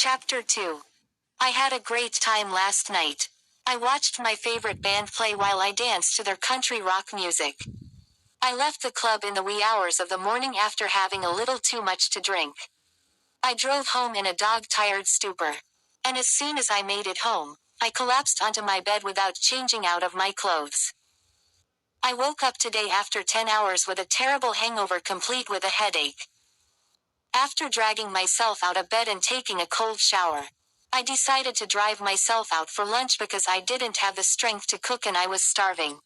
Chapter 2. I had a great time last night. I watched my favorite band play while I danced to their country rock music. I left the club in the wee hours of the morning after having a little too much to drink. I drove home in a dog-tired stupor. And as soon as I made it home, I collapsed onto my bed without changing out of my clothes. I woke up today after 10 hours with a terrible hangover complete with a headache. After dragging myself out of bed and taking a cold shower, I decided to drive myself out for lunch because I didn't have the strength to cook and I was starving.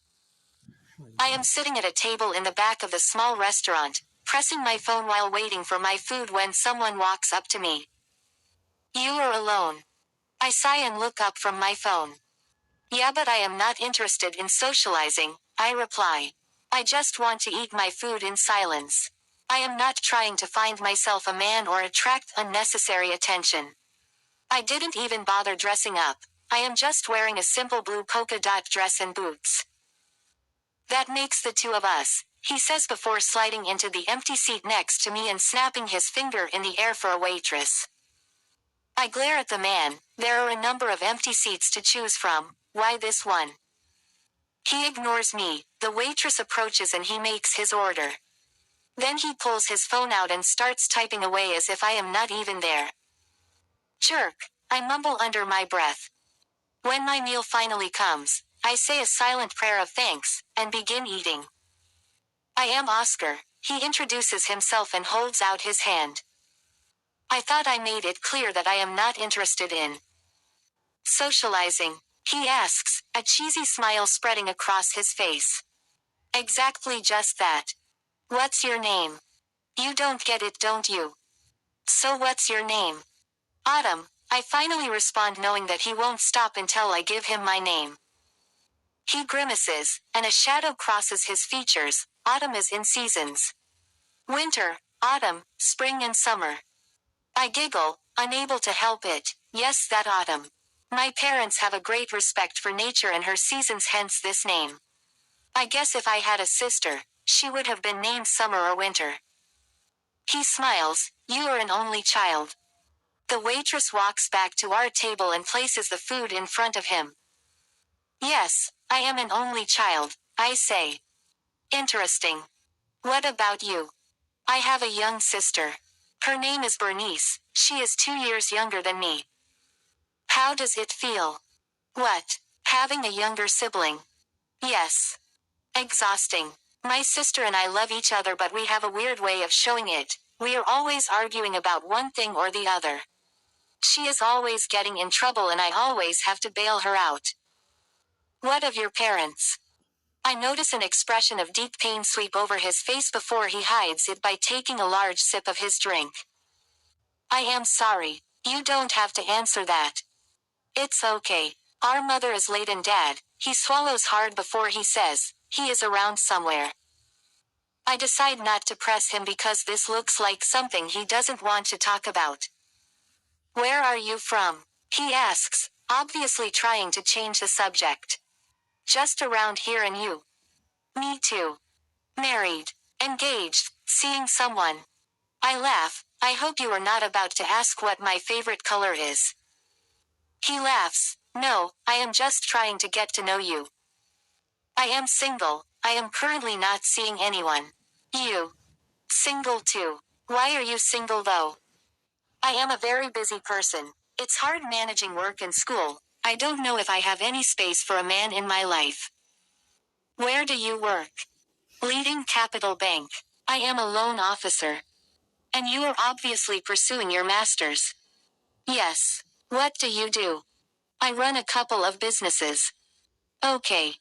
I am sitting at a table in the back of the small restaurant, pressing my phone while waiting for my food when someone walks up to me. "You are alone." I sigh and look up from my phone. "Yeah, but I am not interested in socializing," I reply. "I just want to eat my food in silence. I am not trying to find myself a man or attract unnecessary attention. I didn't even bother dressing up. I am just wearing a simple blue polka dot dress and boots." "That makes the two of us," he says before sliding into the empty seat next to me and snapping his finger in the air for a waitress. I glare at the man. There are a number of empty seats to choose from. Why this one? He ignores me. The waitress approaches and he makes his order. Then he pulls his phone out and starts typing away as if I am not even there. "Jerk," I mumble under my breath. When my meal finally comes, I say a silent prayer of thanks, and begin eating. "I am Oscar," he introduces himself and holds out his hand. "I thought I made it clear that I am not interested in socializing," he asks, a cheesy smile spreading across his face. "Exactly just that. What's your name?" "You don't get it, don't you?" "So what's your name?" "Autumn," I finally respond, knowing that he won't stop until I give him my name. He grimaces, and a shadow crosses his features. Autumn is in seasons. Winter, autumn, spring and summer. I giggle, unable to help it. Yes, that autumn. My parents have a great respect for nature and her seasons, hence this name. I guess if I had a sister, she would have been named Summer or Winter. He smiles. "You are an only child." The waitress walks back to our table and places the food in front of him. "Yes, I am an only child," I say. "Interesting. What about you?" "I have a young sister. Her name is Bernice. She is 2 years younger than me." "How does it feel?" "What? Having a younger sibling?" "Yes. Exhausting. My sister and I love each other, but we have a weird way of showing it. We are always arguing about one thing or the other. She is always getting in trouble and I always have to bail her out." "What of your parents?" I notice an expression of deep pain sweep over his face before he hides it by taking a large sip of his drink. "I am sorry. You don't have to answer that." "It's okay. Our mother is late and Dad," he swallows hard before he says, "he is around somewhere." I decide not to press him because this looks like something he doesn't want to talk about. "Where are you from?" he asks, obviously trying to change the subject. "Just around here, and you?" "Me too. Married. Engaged. Seeing someone." I laugh. "I hope you are not about to ask what my favorite color is." He laughs. "No, I am just trying to get to know you." "I am single. I am currently not seeing anyone." "You? Single too? Why are you single though?" "I am a very busy person. It's hard managing work and school. I don't know if I have any space for a man in my life." "Where do you work?" "Leading Capital Bank. I am a loan officer." "And you are obviously pursuing your master's." "Yes. What do you do?" "I run a couple of businesses." "Okay."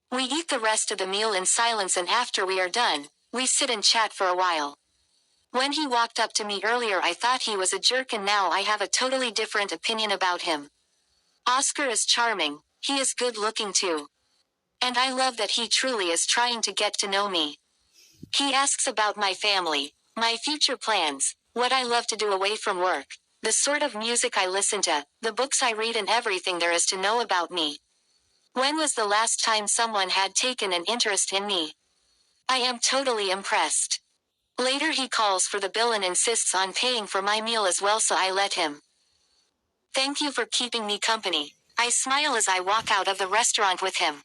We eat the rest of the meal in silence, and after we are done, we sit and chat for a while. When he walked up to me earlier, I thought he was a jerk, and now I have a totally different opinion about him. Oscar is charming. He is good looking too. And I love that he truly is trying to get to know me. He asks about my family, my future plans, what I love to do away from work, the sort of music I listen to, the books I read, and everything there is to know about me. When was the last time someone had taken an interest in me? I am totally impressed. Later he calls for the bill and insists on paying for my meal as well, so I let him. Thank you for keeping me company. I smile as I walk out of the restaurant with him.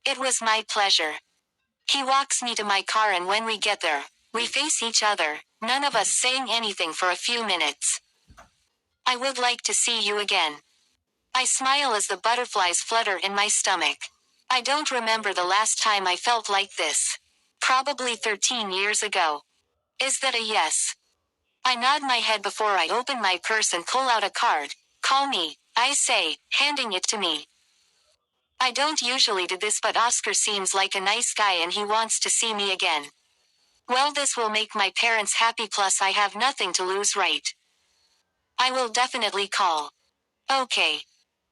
It was my pleasure. He walks me to my car, and when we get there, we face each other, none of us saying anything for a few minutes. I would like to see you again. I smile as the butterflies flutter in my stomach. I don't remember the last time I felt like this. Probably 13 years ago. Is that a yes? I nod my head before I open my purse and pull out a card. Call me, I say, handing it to me. I don't usually do this, but Oscar seems like a nice guy and he wants to see me again. Well, this will make my parents happy, plus I have nothing to lose, right? I will definitely call. Okay.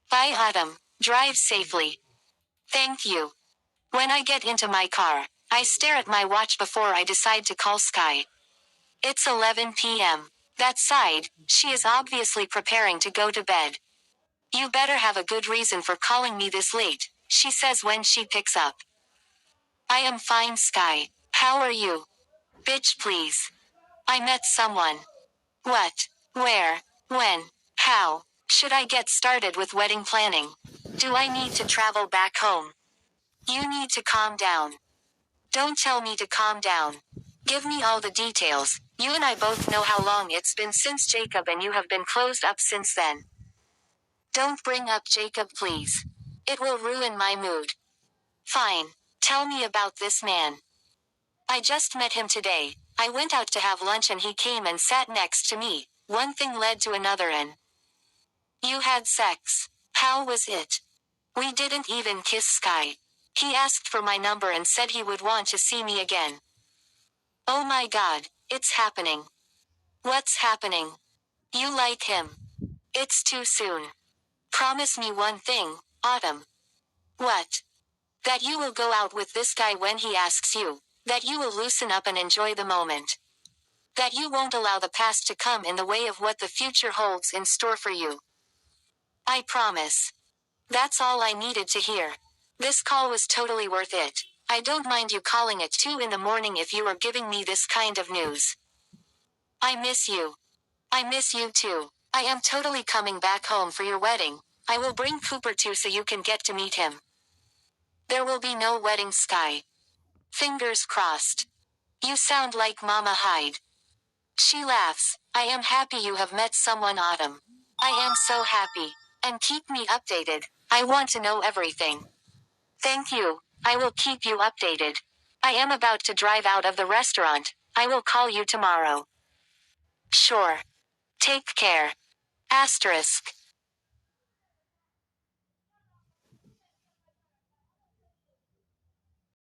Bye, Autumn. Drive safely. Thank you. When I get into my car, I stare at my watch before I decide to call Sky. It's 11 p.m. That side, she is obviously preparing to go to bed. You better have a good reason for calling me this late, she says when she picks up. I am fine, Sky. How are you? Bitch, please. I met someone. What? Where? When? How? Should I get started with wedding planning? Do I need to travel back home? You need to calm down. Don't tell me to calm down. Give me all the details. You and I both know how long it's been since Jacob, and you have been closed up since then. Don't bring up Jacob, please. It will ruin my mood. Fine. Tell me about this man. I just met him today. I went out to have lunch and he came and sat next to me. One thing led to another and... You had sex. How was it? We didn't even kiss, Sky. He asked for my number and said he would want to see me again. Oh my God, it's happening. What's happening? You like him. It's too soon. Promise me one thing, Autumn. What? That you will go out with this guy when he asks you. That you will loosen up and enjoy the moment. That you won't allow the past to come in the way of what the future holds in store for you. I promise. That's all I needed to hear. This call was totally worth it. I don't mind you calling at 2 in the morning if you are giving me this kind of news. I miss you. I miss you too. I am totally coming back home for your wedding. I will bring Cooper too so you can get to meet him. There will be no wedding, Sky. Fingers crossed. You sound like Mama Hyde. She laughs. I am happy you have met someone, Autumn. I am so happy. And keep me updated. I want to know everything. Thank you. I will keep you updated. I am about to drive out of the restaurant. I will call you tomorrow. Sure. Take care. Asterisk.